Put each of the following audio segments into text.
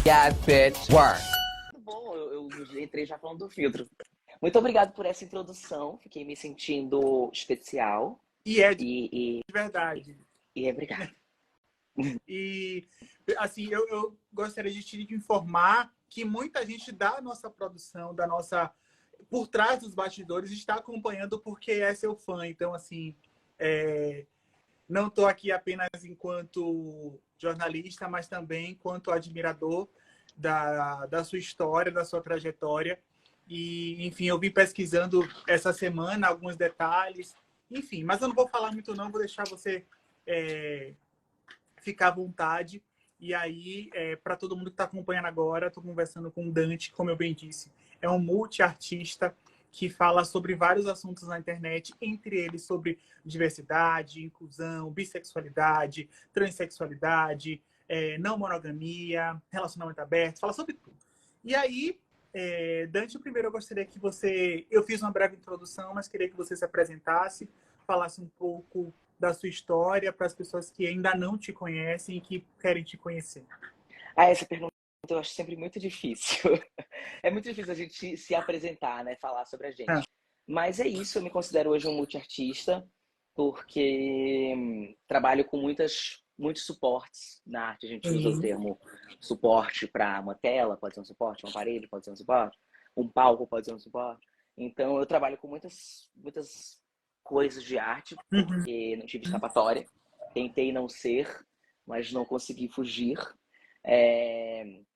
Yeah, bitch. Work. Muito bom, eu entrei já falando do filtro. Muito obrigado por essa introdução. Fiquei me sentindo especial. E é de E verdade. obrigado. E, assim, eu gostaria de te informar que muita gente da nossa produção, por trás dos bastidores, está acompanhando porque é seu fã. Então, assim, não estou aqui apenas enquanto jornalista, mas também enquanto admirador da sua história, da sua trajetória. E, enfim, eu vim pesquisando essa semana alguns detalhes. Enfim, mas eu não vou falar muito não, vou deixar você ficar à vontade. E aí, para todo mundo que está acompanhando agora, estou conversando com o Dante, como eu bem disse. É um multiartista que fala sobre vários assuntos na internet, entre eles sobre diversidade, inclusão, bissexualidade, transexualidade, não monogamia, relacionamento aberto, fala sobre tudo. E aí, Dante, primeiro eu gostaria que você... Eu fiz uma breve introdução, mas queria que você se apresentasse, falasse um pouco da sua história para as pessoas que ainda não te conhecem e que querem te conhecer. Essa pergunta eu acho sempre muito difícil. É muito difícil a gente se apresentar, né? Falar sobre a gente. Mas é isso, eu me considero hoje um multiartista, porque trabalho com muitos suportes na arte. A gente usa o termo suporte para uma tela, pode ser um suporte, um aparelho, pode ser um suporte, um palco pode ser um suporte. Então eu trabalho com muitas coisas de arte, porque não tive escapatória. Tentei não ser, mas não consegui fugir.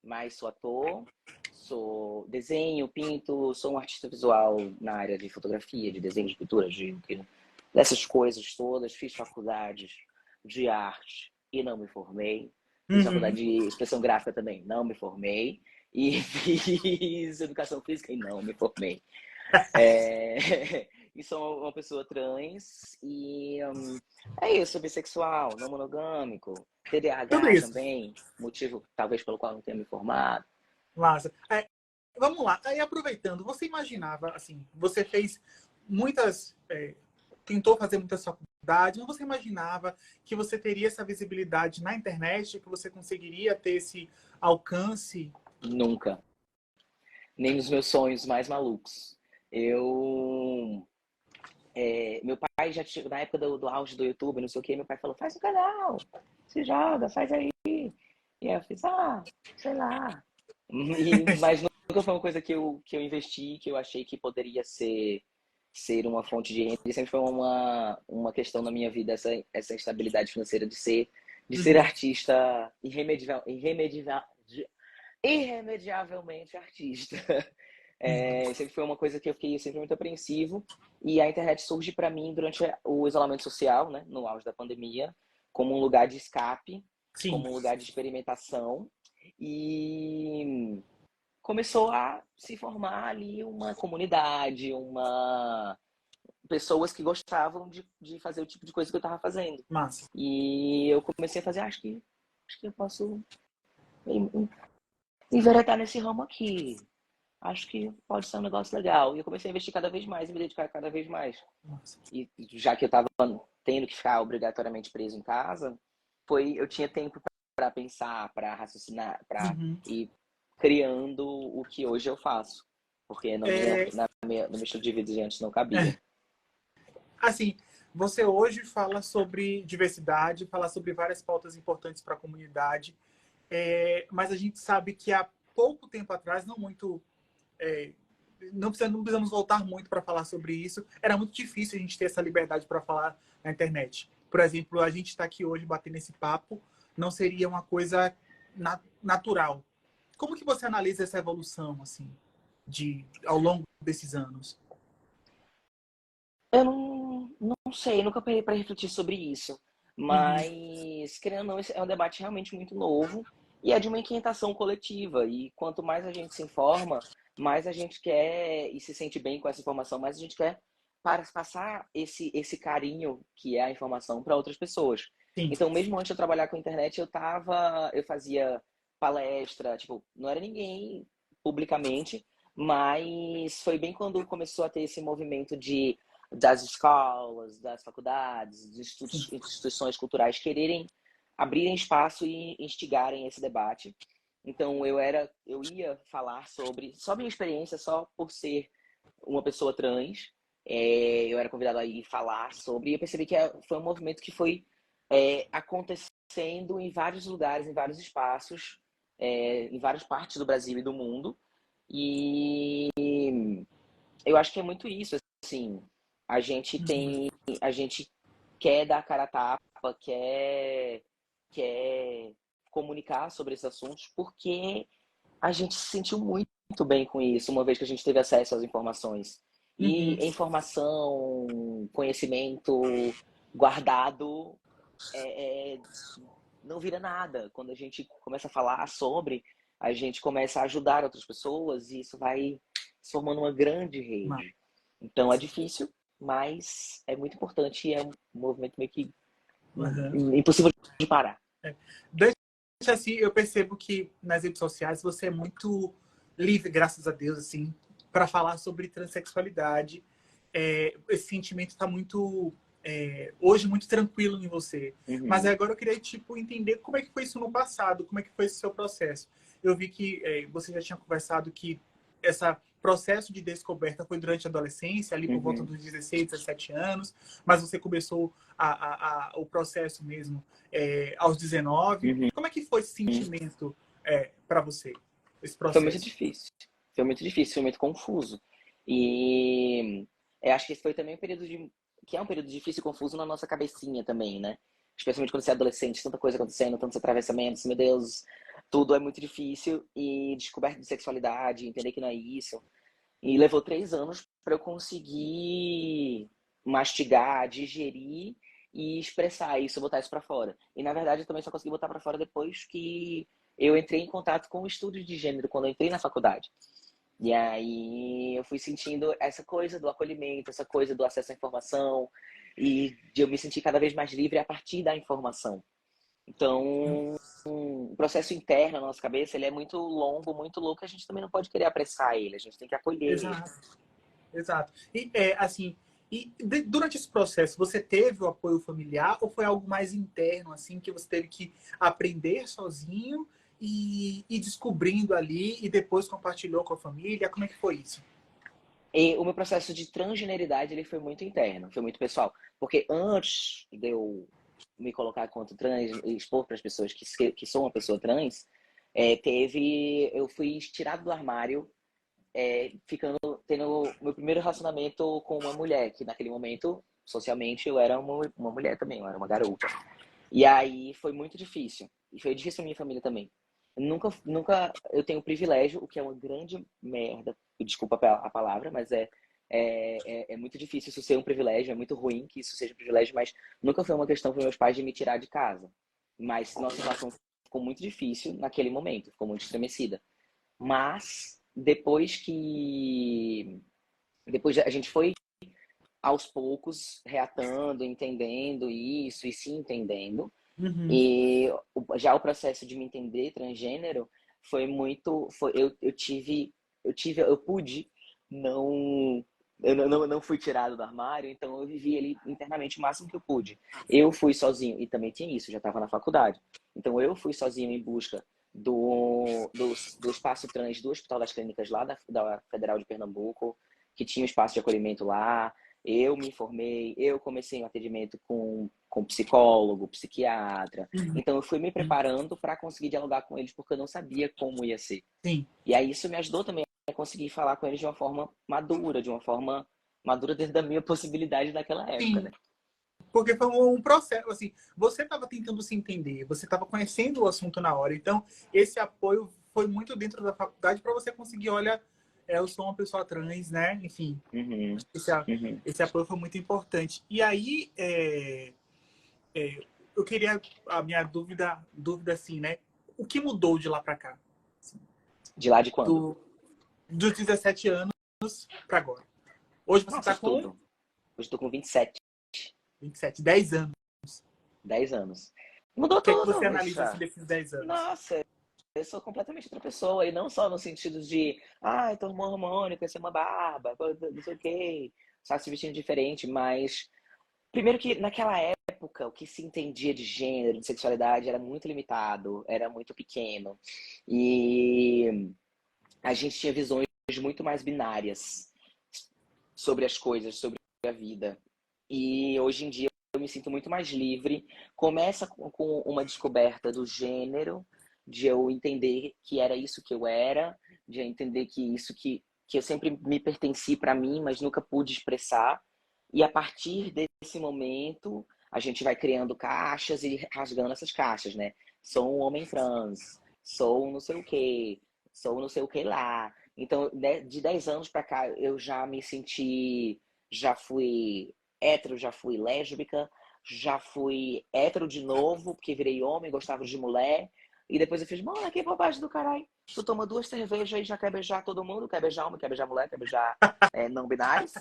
Mas sou ator, sou desenho, pinto, sou um artista visual na área de fotografia, de desenho, de pintura, dessas coisas todas. Fiz faculdades de arte e não me formei. Fiz faculdade de expressão gráfica também, não me formei. E fiz educação física e não me formei. E sou uma pessoa trans e é isso, bissexual, não monogâmico, TDAH também, motivo talvez pelo qual não tenha me formado. Massa. Vamos lá. Aí, aproveitando, você imaginava, assim, você fez muitas... tentou fazer muitas faculdades, mas você imaginava que você teria essa visibilidade na internet, que você conseguiria ter esse alcance? Nunca. Nem nos meus sonhos mais malucos. Meu pai já tinha, na época do auge do YouTube, não sei o que, meu pai falou, faz um canal, se joga, faz aí. E aí eu fiz, sei lá. Mas nunca foi uma coisa que eu investi, que eu achei que poderia ser uma fonte de renda. E sempre foi uma questão na minha vida, essa instabilidade financeira de ser artista irremediavelmente artista. Sempre foi uma coisa que eu fiquei sempre muito apreensivo. E a internet surge para mim durante o isolamento social, né, no auge da pandemia, como um lugar de escape, como um lugar de experimentação. E começou a se formar ali uma comunidade, pessoas que gostavam de fazer o tipo de coisa que eu estava fazendo. Massa. E eu comecei a fazer, acho que eu posso enveredar nesse ramo aqui. Acho que pode ser um negócio legal. E eu comecei a investir cada vez mais e me dedicar cada vez mais. Nossa. E já que eu estava tendo que ficar obrigatoriamente preso em casa, eu tinha tempo para pensar, para raciocinar, para ir criando o que hoje eu faço. Porque no meu estilo de vida de antes não cabia. Assim, você hoje fala sobre diversidade, fala sobre várias pautas importantes para a comunidade, mas a gente sabe que há pouco tempo atrás, não precisamos voltar muito para falar sobre isso. Era muito difícil a gente ter essa liberdade para falar na internet. Por exemplo, a gente está aqui hoje batendo esse papo, não seria uma coisa natural. Como que você analisa essa evolução, assim, ao longo desses anos? Eu não sei, nunca parei para refletir sobre isso. Mas, querendo ou não, esse é um debate realmente muito novo e é de uma inquietação coletiva. E quanto mais a gente se informa, mais a gente quer e se sente bem com essa informação, mais a gente quer passar esse carinho que é a informação para outras pessoas. Então, mesmo antes de eu trabalhar com a internet, eu fazia palestra, tipo, não era ninguém publicamente, mas foi bem quando começou a ter esse movimento das escolas, das faculdades, das instituições culturais quererem abrirem espaço e instigarem esse debate. Então eu ia falar sobre só minha experiência, só por ser uma pessoa trans. Eu era convidado a ir falar sobre, e eu percebi que foi um movimento que foi acontecendo em vários lugares, em vários espaços, em várias partes do Brasil e do mundo. E eu acho que é muito isso, assim, a gente tem, a gente quer dar a cara a tapa, quer comunicar sobre esses assuntos, porque a gente se sentiu muito bem com isso, uma vez que a gente teve acesso às informações. Uhum. E informação, conhecimento guardado não vira nada. Quando a gente começa a falar sobre, a gente começa a ajudar outras pessoas e isso vai se formando uma grande rede. Então é difícil, mas é muito importante e é um movimento meio que impossível de parar. Desde assim, eu percebo que nas redes sociais você é muito livre, graças a Deus, assim, para falar sobre transexualidade. Esse sentimento está muito hoje muito tranquilo em você. Mas agora eu queria tipo entender como é que foi isso no passado, como é que foi esse seu processo. Eu vi que você já tinha conversado que esse processo de descoberta foi durante a adolescência, ali por volta dos 16, 17 anos, mas você começou o processo mesmo aos 19. Como é que foi esse sentimento para você, esse Foi muito processo? difícil. Foi muito difícil, foi muito confuso. E acho que esse foi também um período que é um período difícil e confuso na nossa cabecinha também, né? Especialmente quando você é adolescente, tanta coisa acontecendo, tantos atravessamentos, meu Deus, tudo é muito difícil. E descoberta de sexualidade, entender que não é isso. E levou 3 anos para eu conseguir mastigar, digerir e expressar isso, botar isso para fora. E na verdade eu também só consegui botar para fora depois que eu entrei em contato com o estudo de gênero, quando eu entrei na faculdade. E aí eu fui sentindo essa coisa do acolhimento, essa coisa do acesso à informação e de eu me sentir cada vez mais livre a partir da informação. Então, o processo interno na nossa cabeça, ele é muito longo, muito louco, a gente também não pode querer apressar ele, a gente tem que acolher ele. Exato, exato. E assim, durante esse processo, você teve o apoio familiar ou foi algo mais interno, assim, que você teve que aprender sozinho e ir descobrindo ali e depois compartilhou com a família? Como é que foi isso? E o meu processo de transgeneridade, ele foi muito interno, foi muito pessoal. Porque antes de eu me colocar quanto trans e expor para as pessoas que sou uma pessoa trans, eu fui tirado do armário, tendo meu primeiro relacionamento com uma mulher, que naquele momento, socialmente, eu era uma mulher também, eu era uma garota. E aí foi muito difícil. E foi difícil pra minha família também. Nunca eu tenho privilégio, o que é uma grande merda. Desculpa a palavra, mas é muito difícil isso ser um privilégio. É muito ruim que isso seja um privilégio, mas nunca foi uma questão para meus pais de me tirar de casa. Mas nossa relação ficou muito difícil naquele momento, ficou muito estremecida. Mas depois a gente foi aos poucos reatando, entendendo isso e se entendendo. Uhum. E já o processo de me entender transgênero foi muito. Eu pude não. Eu não fui tirado do armário, então eu vivi ele internamente o máximo que eu pude. Eu fui sozinho, e também tinha isso, já estava na faculdade. Então eu fui sozinho em busca do espaço trans do Hospital das Clínicas lá da Federal de Pernambuco, que tinha um espaço de acolhimento lá. Eu me formei, eu comecei um atendimento com psicólogo, psiquiatra. Então eu fui me preparando para conseguir dialogar com eles, porque eu não sabia como ia ser. Sim. E aí isso me ajudou também a conseguir falar com eles de uma forma madura, dentro da minha possibilidade naquela época, Sim. né? Porque foi um processo, assim, você estava tentando se entender, você estava conhecendo o assunto na hora. Então, esse apoio foi muito dentro da faculdade para você conseguir, olha, eu sou uma pessoa trans, né? Enfim, Uhum, uhum. esse apoio foi muito importante. E aí, eu queria, a minha dúvida assim, né? O que mudou de lá para cá? Assim, De lá de quando? dos 17 anos para agora. Hoje você Nossa, está com tudo. Hoje estou com 27, 27, 10 anos. 10 anos. Mudou O que é que você tudo, analisa assim, bicha. desses 10 anos? Nossa, eu sou completamente outra pessoa. E não só no sentido de, tomou hormônio, cresceu uma barba, não sei o quê, só se vestindo diferente, mas Primeiro que naquela época o que se entendia de gênero, de sexualidade era muito limitado, era muito pequeno. E a gente tinha visões muito mais binárias sobre as coisas, sobre a vida. E hoje em dia eu me sinto muito mais livre. Começa com uma descoberta do gênero, de eu entender que era isso que eu era, de eu entender que isso que eu sempre me pertenci para mim, mas nunca pude expressar. E a partir desse momento, a gente vai criando caixas e rasgando essas caixas, né? Sou um homem trans, sou um não sei o quê, sou um não sei o que lá. Então, de 10 anos para cá, eu já me senti, já fui hétero, já fui lésbica, já fui hétero de novo, porque virei homem, gostava de mulher. E depois eu fiz, mano, que bobagem do caralho. Tu toma 2 cervejas e já quer beijar todo mundo, quer beijar homem, quer beijar mulher, quer beijar não binários.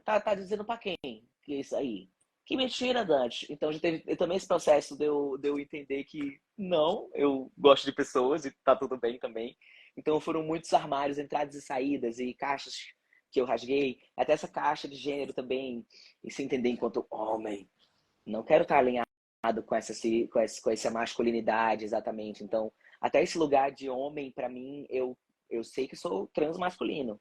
Tá dizendo pra quem que é isso aí? Que mentira, Dante. Então já teve também esse processo de eu entender que não, eu gosto de pessoas e tá tudo bem também. Então foram muitos armários, entradas e saídas e caixas que eu rasguei. Até essa caixa de gênero também, e se entender enquanto homem. Não quero estar alinhado com essa masculinidade, exatamente. Então, até esse lugar de homem, para mim, eu sei que sou transmasculino.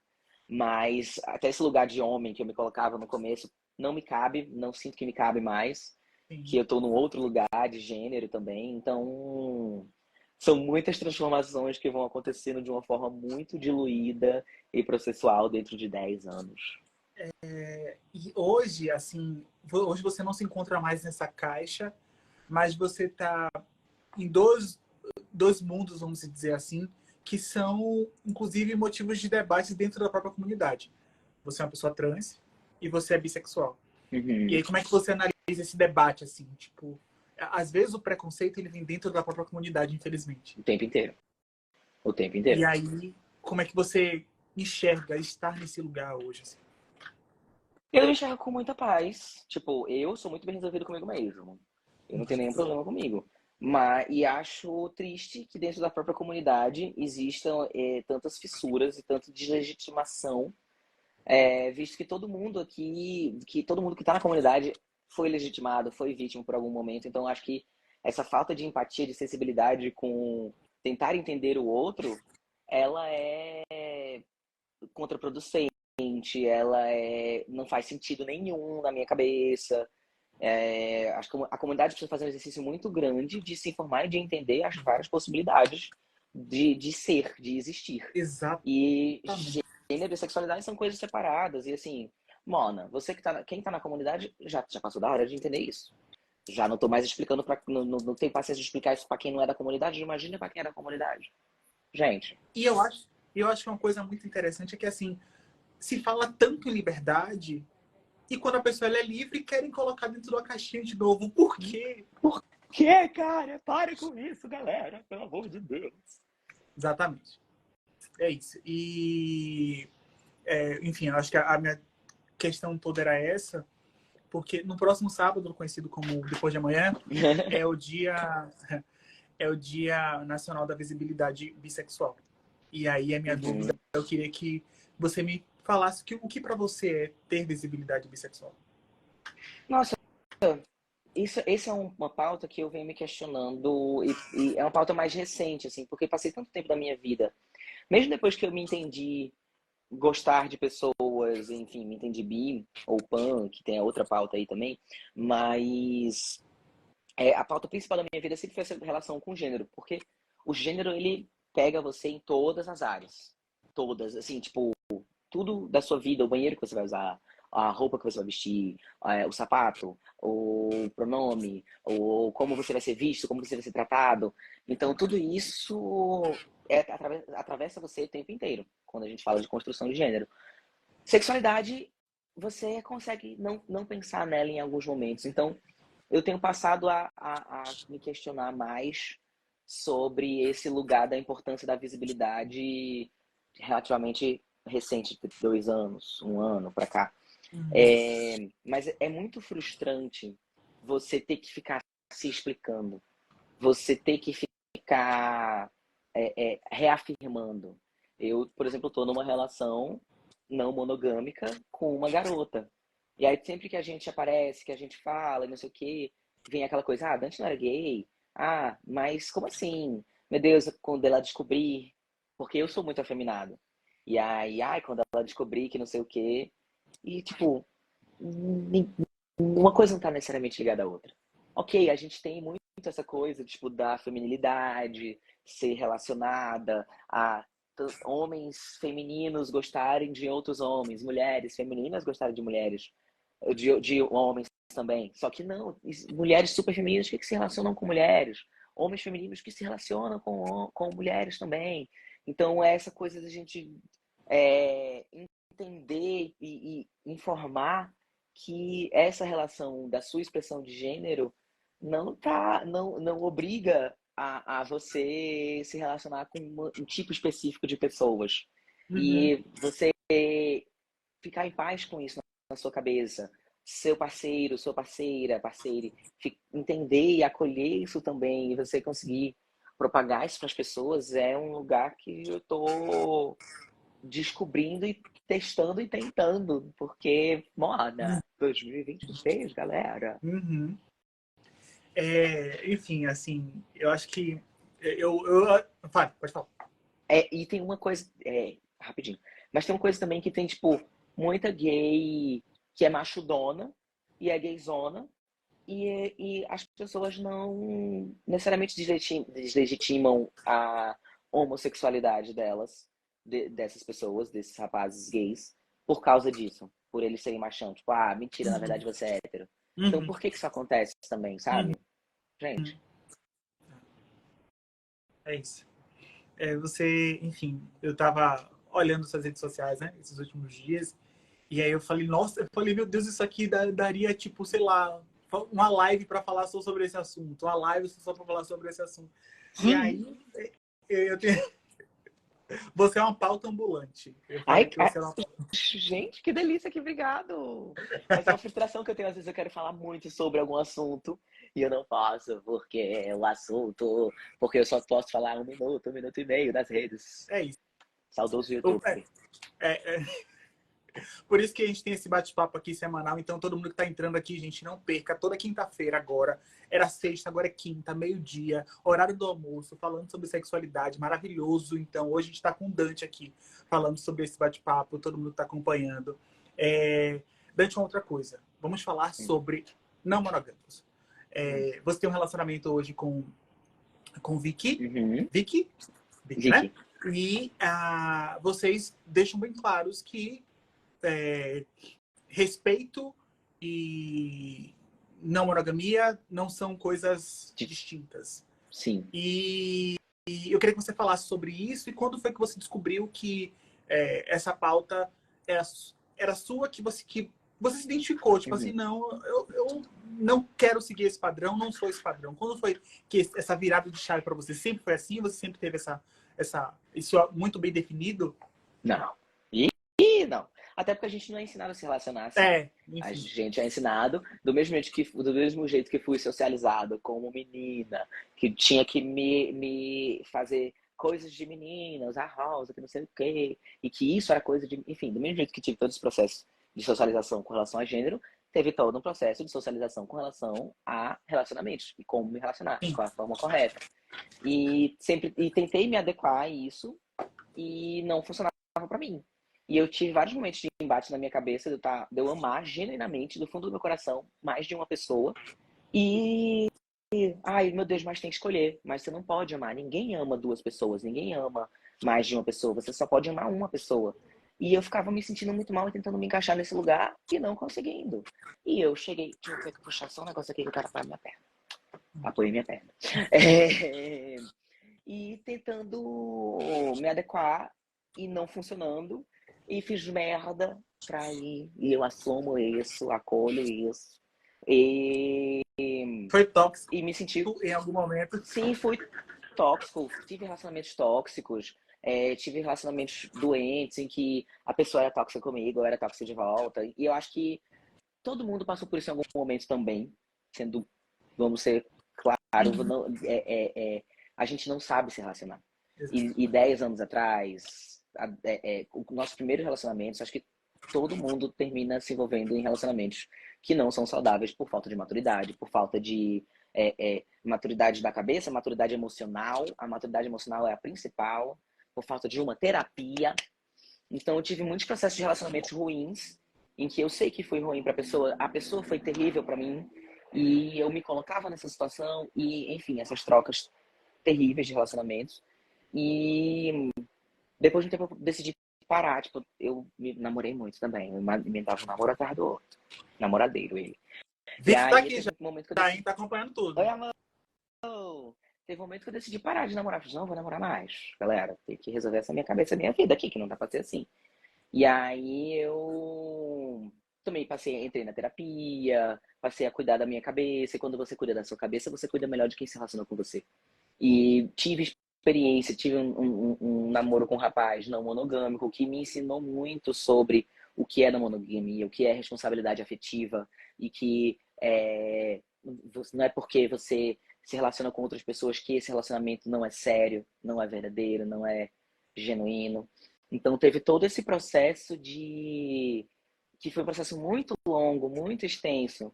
Mas até esse lugar de homem que eu me colocava no começo, não me cabe, não sinto que me cabe mais. Que Sim. eu estou num outro lugar de gênero também. Então, são muitas transformações que vão acontecendo de uma forma muito diluída e processual dentro de 10 anos. E hoje, assim, hoje você não se encontra mais nessa caixa, mas você está em dois mundos, vamos dizer assim, que são, inclusive, motivos de debate dentro da própria comunidade. Você é uma pessoa trans e você é bissexual. E Uhum. aí, como é que você analisa esse debate, assim? Tipo, às vezes o preconceito ele vem dentro da própria comunidade, infelizmente. O tempo inteiro. O tempo E inteiro. aí, como é que você enxerga estar nesse lugar hoje? Assim? Eu me enxergo com muita paz. Tipo, eu sou muito bem resolvido comigo mesmo. Eu não tenho nenhum problema comigo. E acho triste que dentro da própria comunidade existam tantas fissuras e tanta deslegitimação, visto que todo mundo aqui, que todo mundo que está na comunidade foi legitimado, foi vítima por algum momento. Então, acho que essa falta de empatia, de sensibilidade com tentar entender o outro, ela é contraproducente, não faz sentido nenhum na minha cabeça. Acho que a comunidade precisa fazer um exercício muito grande de se informar e de entender as várias possibilidades de ser, de existir. E Exatamente. gênero e sexualidade são coisas separadas. E assim, Mona, quem tá na comunidade já passou da hora de entender isso. Já não tô mais explicando não tem paciência de explicar isso para quem não é da comunidade, imagina para quem é da comunidade. Gente. E eu acho que uma coisa muito interessante é que, assim, se fala tanto em liberdade e quando a pessoa ela é livre, querem colocar dentro da caixinha de novo. Por quê? Por que, cara? Pare com isso, galera. Pelo amor de Deus. Exatamente. É isso. E, enfim, eu acho que a minha questão toda era essa, porque no próximo sábado, conhecido como Depois de Amanhã, é o dia, é o Dia Nacional da Visibilidade Bissexual. E aí a minha dúvida, Uhum. eu queria que você me falasse o que para você é ter visibilidade bissexual. Nossa, esse é uma pauta que eu venho me questionando e é uma pauta mais recente, assim, porque passei tanto tempo da minha vida, mesmo depois que eu me entendi gostar de pessoas, enfim, me entendi bi ou pan, que tem a outra pauta aí também, mas a pauta principal da minha vida sempre foi essa relação com o gênero, porque o gênero, ele pega você em todas as áreas. Todas, assim, tipo, tudo da sua vida, o banheiro que você vai usar, a roupa que você vai vestir, o sapato, o pronome, ou como você vai ser visto, como você vai ser tratado. Então, tudo isso atravessa você o tempo inteiro, quando a gente fala de construção de gênero. Sexualidade, você consegue não pensar nela em alguns momentos. Então, eu tenho passado a me questionar mais sobre esse lugar da importância da visibilidade relativamente recente, de 2 anos, um ano para cá. Mas é muito frustrante você ter que ficar se explicando, você ter que ficar reafirmando. Eu, por exemplo, estou numa relação não monogâmica com uma garota. E aí sempre que a gente aparece, que a gente fala e não sei o quê, vem aquela coisa, Dante não era gay? Ah, mas como assim? Meu Deus, quando ela descobrir, porque eu sou muito afeminado. E aí, quando ela descobrir que não sei o quê. E tipo, uma coisa não tá necessariamente ligada à outra. Ok, a gente tem muito essa coisa, tipo, da feminilidade, ser relacionada a homens femininos gostarem de outros homens, mulheres femininas gostarem de mulheres, de homens também. Só que não, mulheres super femininas que se relacionam com mulheres, homens femininos que se relacionam com mulheres também. Então, é essa coisa da gente entender e informar que essa relação da sua expressão de gênero não obriga a você se relacionar com um tipo específico de pessoas. Uhum. E você ficar em paz com isso na sua cabeça. Seu parceiro, sua parceira, parceire, entender e acolher isso também, e você conseguir propagar isso para as pessoas, é um lugar que eu tô descobrindo e testando e tentando, porque moda 2023, galera. Uhum. Enfim, assim, eu acho que eu... Vai, pode falar. E tem uma coisa, rapidinho, mas tem uma coisa também que tem, tipo, muita gay que é machudona e é gayzona, e as pessoas não necessariamente deslegitimam a homossexualidade delas, dessas pessoas, desses rapazes gays, por causa disso, por eles serem machão. Tipo, mentira, na verdade você é hétero. Então Uhum. por que isso acontece também, Uhum. sabe? Gente. É isso. Você, enfim, eu tava olhando suas redes sociais, né, esses últimos dias, e aí eu falei, nossa, eu falei, meu Deus, isso aqui daria, tipo, sei lá, uma live para falar só sobre esse assunto, uma live só para falar sobre esse assunto. E aí, eu tenho... você é uma pauta ambulante. Eu falo Ai, que você é uma... gente, que delícia, que obrigado! Essa é uma frustração que eu tenho. Às vezes eu quero falar muito sobre algum assunto e eu não posso, porque o assunto. Porque eu só posso falar 1 minuto e meio nas redes. É isso. Saudoso É, YouTube. é, Por isso que a gente tem esse bate-papo aqui semanal. Então, todo mundo que está entrando aqui, gente, não perca. Toda quinta-feira agora. Era sexta, agora é quinta, meio-dia. Horário do almoço, falando sobre sexualidade. Maravilhoso. Então, hoje a gente está com o Dante aqui, falando sobre esse bate-papo. Todo mundo está acompanhando. Dante, uma outra coisa. Vamos falar sobre não monogâmicos. Você tem um relacionamento hoje com Vicky. Uhum. Vicky? Vicky, né? Vicky. E vocês deixam bem claros que respeito e não monogamia não são coisas distintas. Sim. E eu queria que você falasse sobre isso e quando foi que você descobriu que essa pauta era sua, que você se identificou, tipo assim, não, eu não quero seguir esse padrão, não sou esse padrão. Quando foi que essa virada de chave para você? Sempre foi assim? Você sempre teve isso muito bem definido? Não. Não. Até porque a gente não é ensinado a se relacionar assim. A Enfim. gente é ensinado do mesmo jeito que fui socializado como menina, que tinha que me fazer coisas de menina, usar rosa, que não sei o quê, e que isso era coisa de... Enfim, do mesmo jeito que tive todos os processos de socialização com relação a gênero, teve todo um processo de socialização com relação a relacionamentos e como me relacionar, qual a forma correta. E tentei me adequar a isso e não funcionava para mim. E eu tive vários momentos de embate na minha cabeça de eu amar genuinamente, do fundo do meu coração, mais de uma pessoa. E, ai meu Deus, mas tem que escolher. Mas você não pode amar. Ninguém ama duas pessoas, ninguém ama mais de uma pessoa. Você só pode amar uma pessoa. E eu ficava me sentindo muito mal e tentando me encaixar nesse lugar e não conseguindo. E eu cheguei, deixa eu ver que puxar só um negócio aqui que o cara tá na minha perna. Apoiei minha perna. E tentando me adequar e não funcionando. E fiz merda pra ir. E eu assumo isso, acolho isso. E Foi tóxico me senti... em algum momento? Sim, fui tóxico. Tive relacionamentos tóxicos. Tive relacionamentos doentes em que a pessoa era tóxica comigo, eu era tóxica de volta. E eu acho que todo mundo passou por isso em algum momento também. Vamos ser claro, não, a gente não sabe se relacionar. E 10 anos atrás, o nosso primeiro relacionamento, acho que todo mundo termina se envolvendo em relacionamentos que não são saudáveis por falta de maturidade, por falta de maturidade da cabeça, maturidade emocional. A maturidade emocional é a principal, por falta de uma terapia. Então, eu tive muitos processos de relacionamentos ruins, em que eu sei que foi ruim para a pessoa foi terrível para mim, e eu me colocava nessa situação, e, enfim, essas trocas terríveis de relacionamentos. E depois de um tempo eu decidi parar, tipo, eu me namorei muito também, eu inventava um namoro atrás do outro, namoradeiro ele. E Vitor tá aí aqui já, teve um momento que eu tá, hein? decidi, Tá acompanhando oi tudo. amor, teve um momento que eu decidi parar de namorar, eu falei, não vou namorar mais, galera, tem que resolver essa minha cabeça, minha vida aqui, que não dá pra ser assim. E aí eu também entrei na terapia, passei a cuidar da minha cabeça, e quando você cuida da sua cabeça, você cuida melhor de quem se relaciona com você. E tive experiência, tive um namoro com um rapaz não monogâmico que me ensinou muito sobre o que é da monogamia, o que é responsabilidade afetiva e que não é porque você se relaciona com outras pessoas que esse relacionamento não é sério, não é verdadeiro, não é genuíno. Então teve todo esse processo que foi um processo muito longo, muito extenso,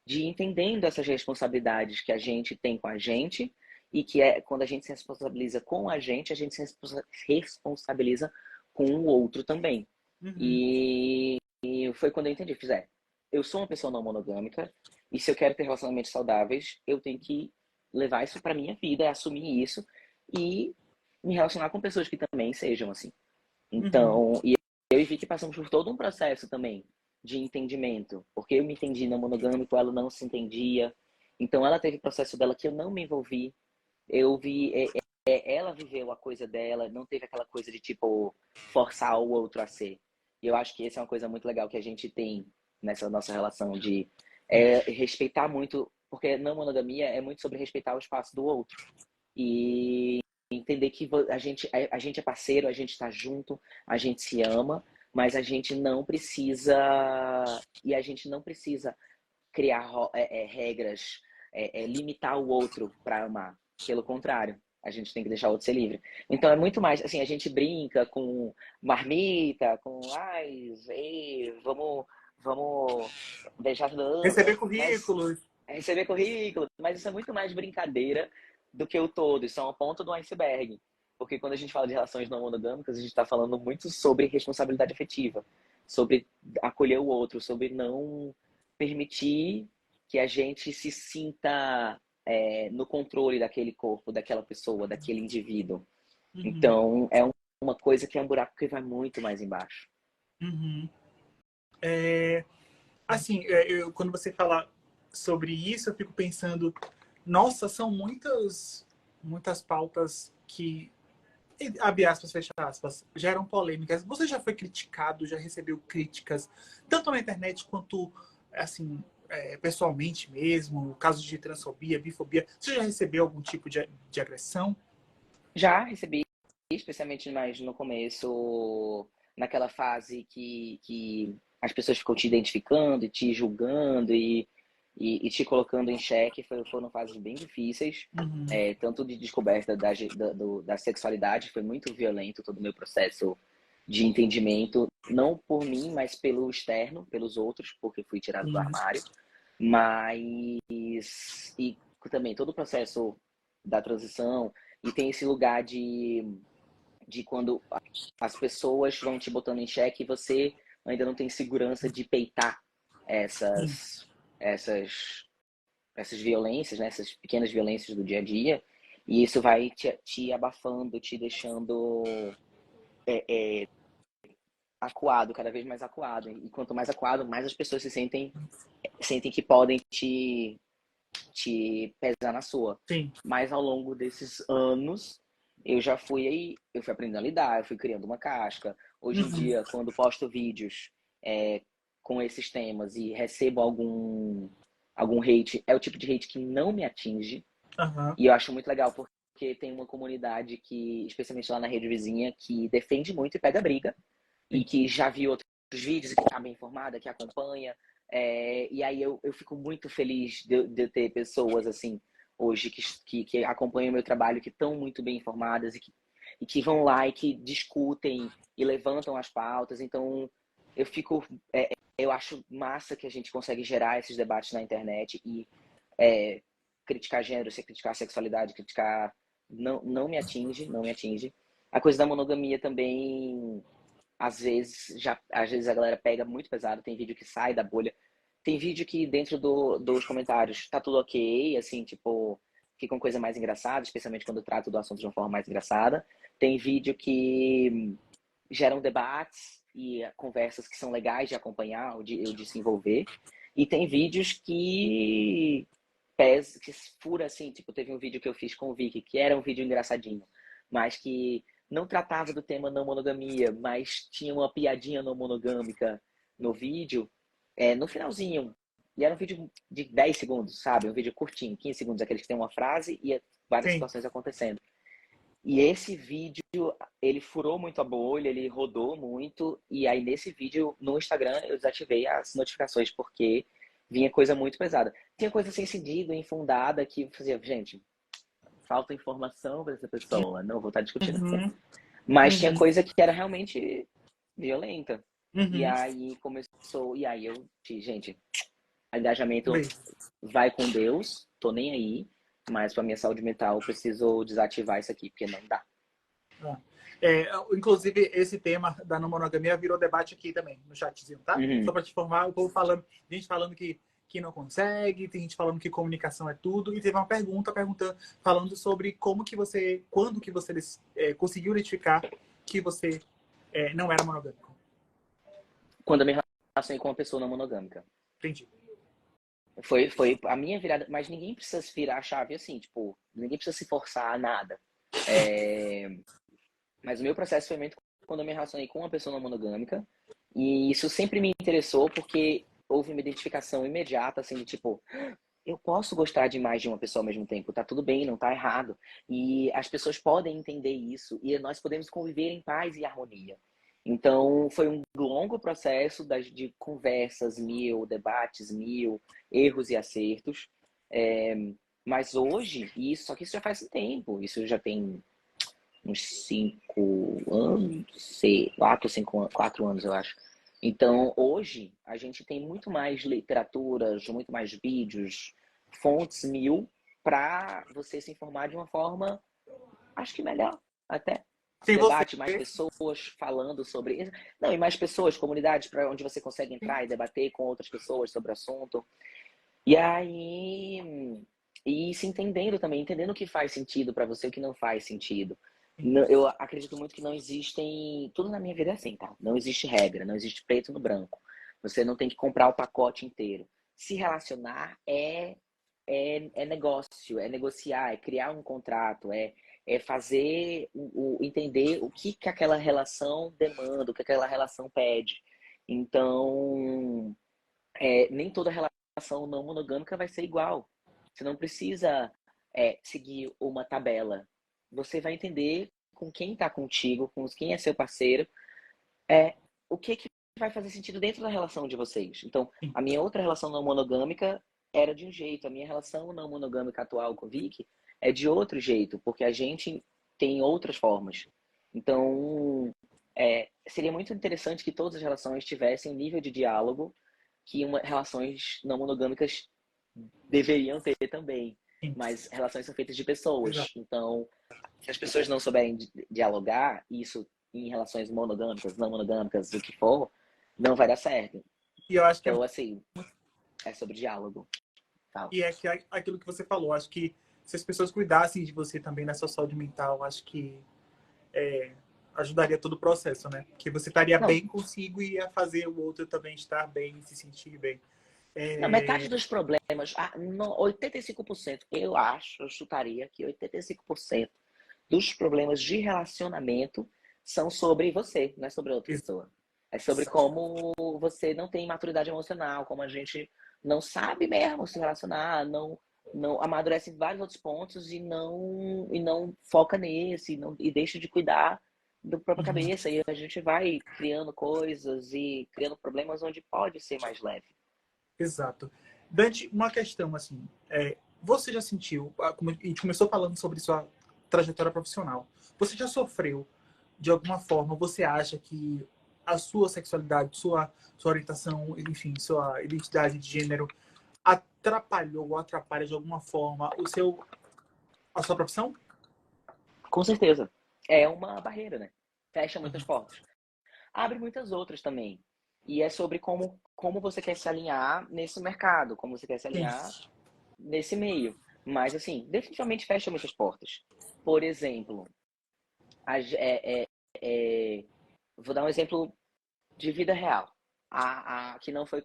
de entendendo essas responsabilidades que a gente tem com a gente e que é quando a gente se responsabiliza com a gente se responsabiliza com o outro também. Uhum. E foi quando eu entendi, eu sou uma pessoa não monogâmica e se eu quero ter relacionamentos saudáveis, eu tenho que levar isso para minha vida, assumir isso e me relacionar com pessoas que também sejam assim. Uhum. Então, e eu e Vicky passamos por todo um processo também de entendimento, porque eu me entendi não monogâmico, ela não se entendia. Então, ela teve o processo dela que eu não me envolvi. Eu vi, ela viveu a coisa dela, não teve aquela coisa de tipo forçar o outro a ser. E eu acho que essa é uma coisa muito legal que a gente tem nessa nossa relação de respeitar muito, porque não monogamia é muito sobre respeitar o espaço do outro. E entender que a gente é parceiro, a gente está junto, a gente se ama, mas a gente não precisa e a gente não precisa criar regras, limitar o outro para amar. Pelo contrário, a gente tem que deixar o outro ser livre. Então é muito mais assim, a gente brinca com marmita, com vamos beijar Receber dança, mas currículos. receber currículo, mas isso é muito mais brincadeira do que o todo, isso é uma ponta do iceberg. Porque quando a gente fala de relações não monogâmicas, a gente está falando muito sobre responsabilidade afetiva, sobre acolher o outro, sobre não permitir que a gente se sinta no controle daquele corpo, daquela pessoa, daquele indivíduo. Uhum. Então, é uma coisa que é um buraco que vai muito mais embaixo. Uhum. Assim, quando você fala sobre isso, eu fico pensando, nossa, são muitas pautas que, abre aspas, fecha aspas, geram polêmicas. Você já foi criticado, já recebeu críticas, tanto na internet quanto, assim, pessoalmente mesmo, casos de transfobia, bifobia. Você já recebeu algum tipo de agressão? Já recebi, especialmente mais no começo, naquela fase que as pessoas ficam te identificando e te julgando e te colocando em xeque, foram fases bem difíceis, Uhum. tanto de descoberta da sexualidade, foi muito violento todo o meu processo de entendimento, não por mim, mas pelo externo, pelos outros, porque fui tirado do Uhum. armário, mas e também todo o processo da transição, e tem esse lugar de quando as pessoas vão te botando em xeque e você ainda não tem segurança de peitar essas, essas, essas violências, né? Essas pequenas violências do dia a dia. E isso vai te abafando, te deixando acuado, cada vez mais acuado. E quanto mais acuado, mais as pessoas sentem que podem te pesar na sua. Sim. Mas ao longo desses anos, eu fui aprendendo a lidar, eu fui criando uma casca. Hoje em Uhum. dia, quando posto vídeos com esses temas e recebo algum hate, é o tipo de hate que não me atinge. Uhum. E eu acho muito legal porque tem uma comunidade que, especialmente lá na rede vizinha, que defende muito e pega briga. E Sim. que já viu outros vídeos e que está bem informada, que acompanha. E aí eu fico muito feliz de ter pessoas assim hoje que acompanham o meu trabalho, que estão muito bem informadas e que vão lá e que discutem e levantam as pautas. Então, eu fico... eu acho massa que a gente consegue gerar esses debates na internet e criticar gênero, criticar sexualidade, criticar... Não me atinge, não me atinge. A coisa da monogamia também, às vezes a galera pega muito pesado, tem vídeo que sai da bolha. Tem vídeo que dentro dos comentários tá tudo ok, assim, tipo, fica uma coisa mais engraçada, especialmente quando eu trato do assunto de uma forma mais engraçada. Tem vídeo que geram debates e conversas que são legais de acompanhar ou de se envolver. E tem vídeos que fura, assim, tipo, teve um vídeo que eu fiz com o Vicky, que era um vídeo engraçadinho, mas que não tratava do tema não monogamia, mas tinha uma piadinha não monogâmica no vídeo, no finalzinho. E era um vídeo de 10 segundos, sabe? Um vídeo curtinho, 15 segundos, aqueles que tem uma frase e várias Sim. situações acontecendo. E esse vídeo, ele furou muito a bolha, ele rodou muito. E aí, nesse vídeo, no Instagram, eu desativei as notificações, porque vinha coisa muito pesada. Tinha coisa sem sentido, infundada, que fazia, gente, falta informação para essa pessoa, não vou estar discutindo aqui. Uhum. Mas tinha coisa que era realmente violenta. E Uhum. aí começou, e aí eu disse, gente, engajamento Bem. vai com Deus, tô nem aí, mas pra minha saúde mental eu preciso desativar isso aqui, porque não dá. Inclusive, esse tema da não monogamia virou debate aqui também, no chatzinho, tá? Uhum. Só para te informar, o povo falando, gente falando que não consegue, tem gente falando que comunicação é tudo, e teve uma pergunta falando sobre quando que você conseguiu identificar que você não era monogâmico. Quando eu me relacionei com uma pessoa não monogâmica. Entendi. Foi a minha virada, mas ninguém precisa se virar a chave assim, tipo, ninguém precisa se forçar a nada. Mas o meu processo foi muito quando eu me relacionei com uma pessoa não monogâmica, e isso sempre me interessou porque houve uma identificação imediata, assim, de tipo, eu posso gostar de mais de uma pessoa ao mesmo tempo, tá tudo bem, não tá errado. E as pessoas podem entender isso e nós podemos conviver em paz e harmonia. Então, foi um longo processo de conversas mil, debates mil, erros e acertos. Mas hoje, só que isso já faz um tempo, isso já tem uns 5 anos, 4 anos, eu acho. Então, hoje, a gente tem muito mais literaturas, muito mais vídeos, fontes mil, para você se informar de uma forma, acho que melhor, até. Tem você. Debate, mais pessoas falando sobre isso. Não, e mais pessoas, comunidades para onde você consegue entrar e debater com outras pessoas sobre o assunto. E aí, e se entendendo também, entendendo o que faz sentido para você e o que não faz sentido. Eu acredito muito que não existem... Tudo na minha vida é assim, tá? Não existe regra, não existe preto no branco. Você não tem que comprar o pacote inteiro. Se relacionar é negócio, é negociar, é criar um contrato, é fazer, entender o que aquela relação demanda, o que aquela relação pede. Então, nem toda relação não monogâmica vai ser igual. Você não precisa seguir uma tabela. Você vai entender com quem está contigo, com quem é seu parceiro, o que vai fazer sentido dentro da relação de vocês. Então, a minha outra relação não monogâmica era de um jeito, a minha relação não monogâmica atual com o Vicky é de outro jeito, porque a gente tem outras formas. Então, seria muito interessante que todas as relações tivessem um nível de diálogo que relações não monogâmicas deveriam ter também. Mas relações são feitas de pessoas. Exato. Então, se as pessoas não souberem dialogar, isso em relações monogâmicas, não monogâmicas, o que for, não vai dar certo. E eu acho que então, assim, é sobre diálogo. Tal. E aquilo que você falou, acho que se as pessoas cuidassem de você também na sua saúde mental, acho que ajudaria todo o processo, né? Porque você estaria bem consigo e ia fazer o outro também estar bem, se sentir bem. Não, metade dos problemas, 85%, eu chutaria que 85% dos problemas de relacionamento são sobre você, não é sobre outra pessoa. É sobre como você não tem maturidade emocional, como a gente não sabe mesmo se relacionar, não amadurece em vários outros pontos e não foca nesse, e deixa de cuidar da própria cabeça. E a gente vai criando coisas e criando problemas onde pode ser mais leve. Exato. Dante, uma questão assim, você já sentiu, como a gente começou falando sobre sua trajetória profissional, você já sofreu, de alguma forma, você acha que a sua sexualidade, sua orientação, enfim, sua identidade de gênero atrapalhou ou atrapalha de alguma forma a sua profissão? Com certeza. É uma barreira, né? Fecha muitas Uhum. portas. Abre muitas outras também. E é sobre como você quer se alinhar nesse mercado, como você quer se Sim. alinhar nesse meio. Mas, assim, definitivamente fecha muitas portas. Por exemplo, a, é, é, é, vou dar um exemplo de vida real. Que não foi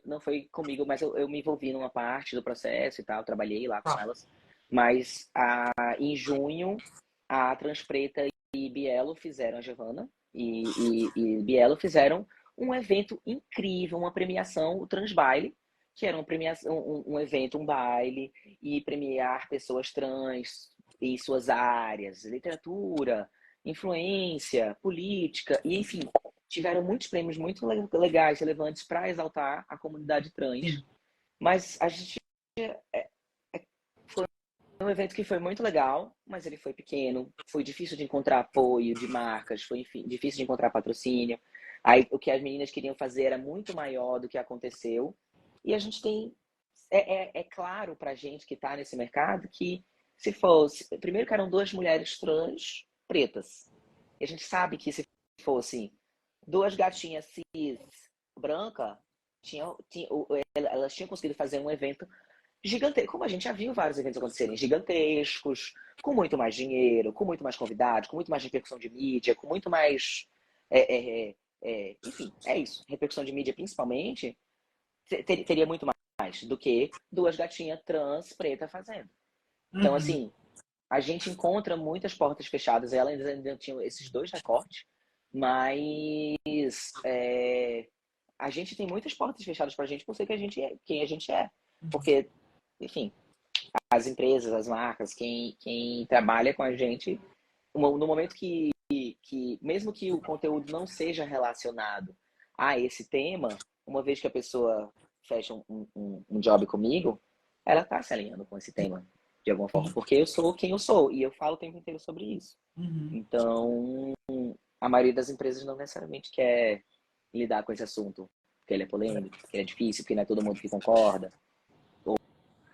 comigo, mas eu me envolvi numa parte do processo e tal, trabalhei lá com Tá. elas. Mas em junho, a Transpreta e Bielo fizeram, a Giovana e Bielo fizeram um evento incrível, uma premiação, o Transbaile, que era uma premiação, um evento, um baile, e premiar pessoas trans em suas áreas, literatura, influência, política, e enfim, tiveram muitos prêmios muito legais, relevantes para exaltar a comunidade trans. Sim. Mas a gente foi um evento que foi muito legal, mas ele foi pequeno, foi difícil de encontrar apoio de marcas, foi enfim, difícil de encontrar patrocínio. Aí o que as meninas queriam fazer era muito maior do que aconteceu. E a gente tem. É claro pra gente que tá nesse mercado que se fosse. Primeiro que eram duas mulheres trans pretas. E a gente sabe que se fosse duas gatinhas cis branca, elas tinham conseguido fazer um evento gigantesco. Como a gente já viu vários eventos acontecerem gigantescos, com muito mais dinheiro, com muito mais convidados, com muito mais repercussão de mídia, com muito mais. Enfim, é isso. Repercussão de mídia, principalmente, teria muito mais do que duas gatinhas trans preta fazendo. Então, Uhum. assim, a gente encontra muitas portas fechadas. Elas ainda tinham esses dois recortes, mas a gente tem muitas portas fechadas pra gente por ser quem a gente é. Porque, enfim, as empresas, as marcas, quem trabalha com a gente, no momento que, mesmo que o conteúdo não seja relacionado a esse tema, uma vez que a pessoa fecha um job comigo, ela está se alinhando com esse tema, de alguma forma, porque eu sou quem eu sou e eu falo o tempo inteiro sobre isso. Uhum. Então, a maioria das empresas não necessariamente quer lidar com esse assunto, porque ele é polêmico, porque ele é difícil, porque não é todo mundo que concorda,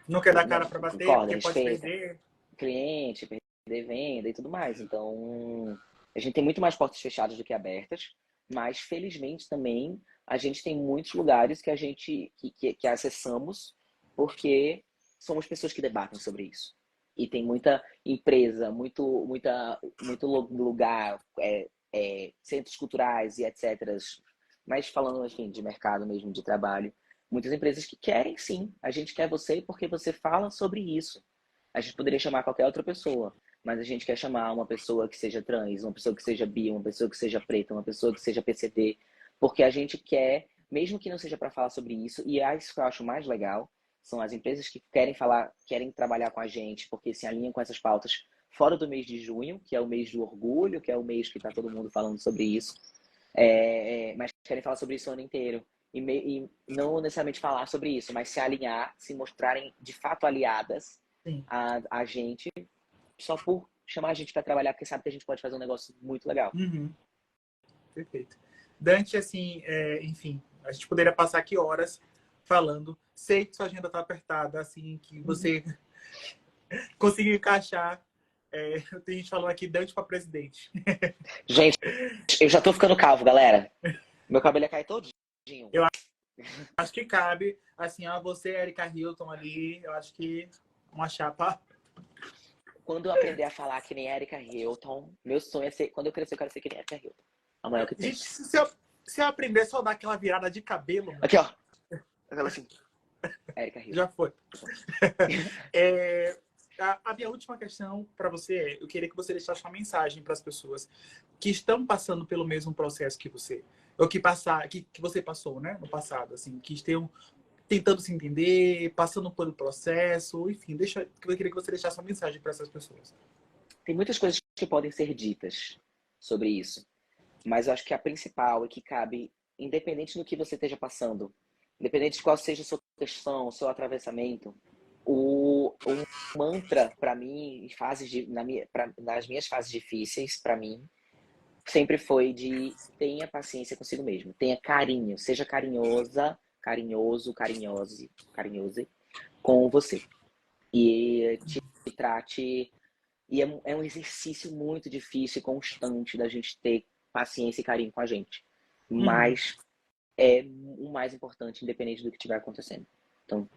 Não quer dar né, cara para bater concorda, porque pode respeita perder. cliente, perder venda e tudo mais. Então, a gente tem muito mais portas fechadas do que abertas, mas felizmente também a gente tem muitos lugares que a gente que acessamos porque somos pessoas que debatem sobre isso. E tem muita empresa, muito lugar, centros culturais e etc. Mas falando, enfim, de mercado mesmo, de trabalho, muitas empresas que querem sim. A gente quer você porque você fala sobre isso. A gente poderia chamar qualquer outra pessoa, mas a gente quer chamar uma pessoa que seja trans, uma pessoa que seja bi, uma pessoa que seja preta, uma pessoa que seja PCD, porque a gente quer, mesmo que não seja para falar sobre isso, e é isso que eu acho mais legal, são as empresas que querem falar, querem trabalhar com a gente, porque se alinham com essas pautas fora do mês de junho, que é o mês do orgulho, que é o mês que está todo mundo falando sobre isso, mas querem falar sobre isso o ano inteiro. E não necessariamente falar sobre isso, mas se alinhar, se mostrarem de fato aliadas Sim. a gente, só por chamar a gente para trabalhar, porque sabe que a gente pode fazer um negócio muito legal. Uhum. Perfeito. Dante, assim, enfim, a gente poderia passar aqui horas falando. Sei que sua agenda está apertada, assim, que você conseguiu encaixar. Tem gente falando aqui, Dante para presidente. Gente, eu já tô ficando calvo, galera. Meu cabelo ia cair todinho. Eu acho que cabe, assim, você, Erika Hilton ali, eu acho que uma chapa. Quando eu aprender a falar que nem Erika Hilton, meu sonho é ser, quando eu crescer, eu quero ser que nem Erika Hilton. A maior que tem. Gente, se eu aprender só dar aquela virada de cabelo, Aqui, ó. Aquela assim. Erika Hilton. já foi. A minha última questão para você eu queria que você deixasse uma mensagem para as pessoas que estão passando pelo mesmo processo que você, ou que você passou, né, no passado, assim, que estejam tentando se entender, passando pelo processo, enfim, eu queria que você deixasse uma mensagem para essas pessoas. Tem muitas coisas que podem ser ditas sobre isso, mas eu acho que a principal é que cabe, independente do que você esteja passando, independente de qual seja a sua questão, o seu atravessamento, o mantra para mim, nas minhas fases difíceis, para mim, sempre foi de tenha paciência consigo mesmo, tenha carinho, seja carinhosa, carinhoso, carinhose com você. E te trate. E é um exercício muito difícil e constante da gente ter paciência e carinho com a gente. Uhum. Mas é o mais importante, independente do que estiver acontecendo. Então,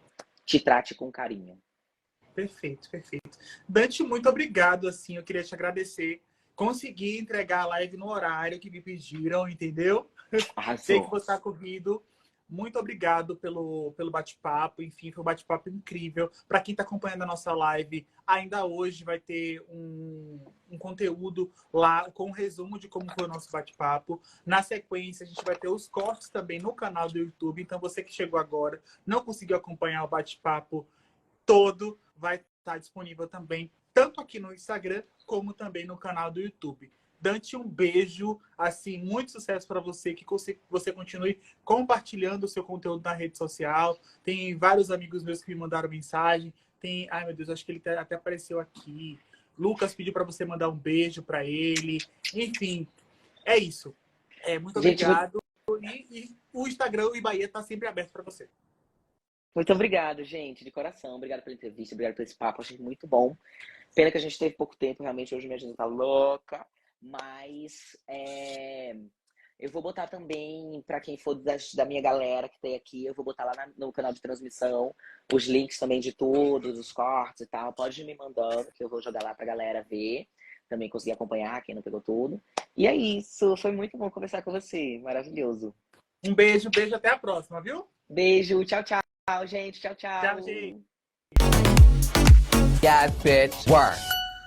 te trate com carinho. Perfeito, perfeito. Dante, muito obrigado, assim, eu queria te agradecer. Consegui entregar a live no horário que me pediram, entendeu? Sei que Arrasou. você está corrido. Muito obrigado pelo bate-papo. Enfim, foi um bate-papo incrível. Para quem está acompanhando a nossa live, ainda hoje vai ter um conteúdo lá com um resumo de como foi o nosso bate-papo. Na sequência, a gente vai ter os cortes também no canal do YouTube. Então, você que chegou agora, não conseguiu acompanhar o bate-papo todo, vai estar disponível também, tanto aqui no Instagram, como também no canal do YouTube. Dante, um beijo, assim, muito sucesso para você, que você continue compartilhando o seu conteúdo na rede social. Tem vários amigos meus que me mandaram mensagem. Tem, ai meu Deus, acho que ele até apareceu aqui. Lucas pediu para você mandar um beijo para ele. Enfim, é isso. Muito Gente, obrigado. E o Instagram, o Ibaia, está sempre aberto para você. muito obrigado, gente, de coração. Obrigado pela entrevista, obrigado por esse papo, achei muito bom. Pena que a gente teve pouco tempo, realmente, hoje minha agenda tá louca. Mas eu vou botar também, para quem for da minha galera que tem aqui, eu vou botar lá no canal de transmissão os links também de tudo, dos cortes e tal. Pode ir me mandando, que eu vou jogar lá pra galera ver. Também conseguir acompanhar, quem não pegou tudo. E é isso, foi muito bom conversar com você. Maravilhoso. Um beijo, beijo, até a próxima, viu? Beijo, tchau, tchau, gente. Tchau, Tchau, gente. tchau. Got bitch work.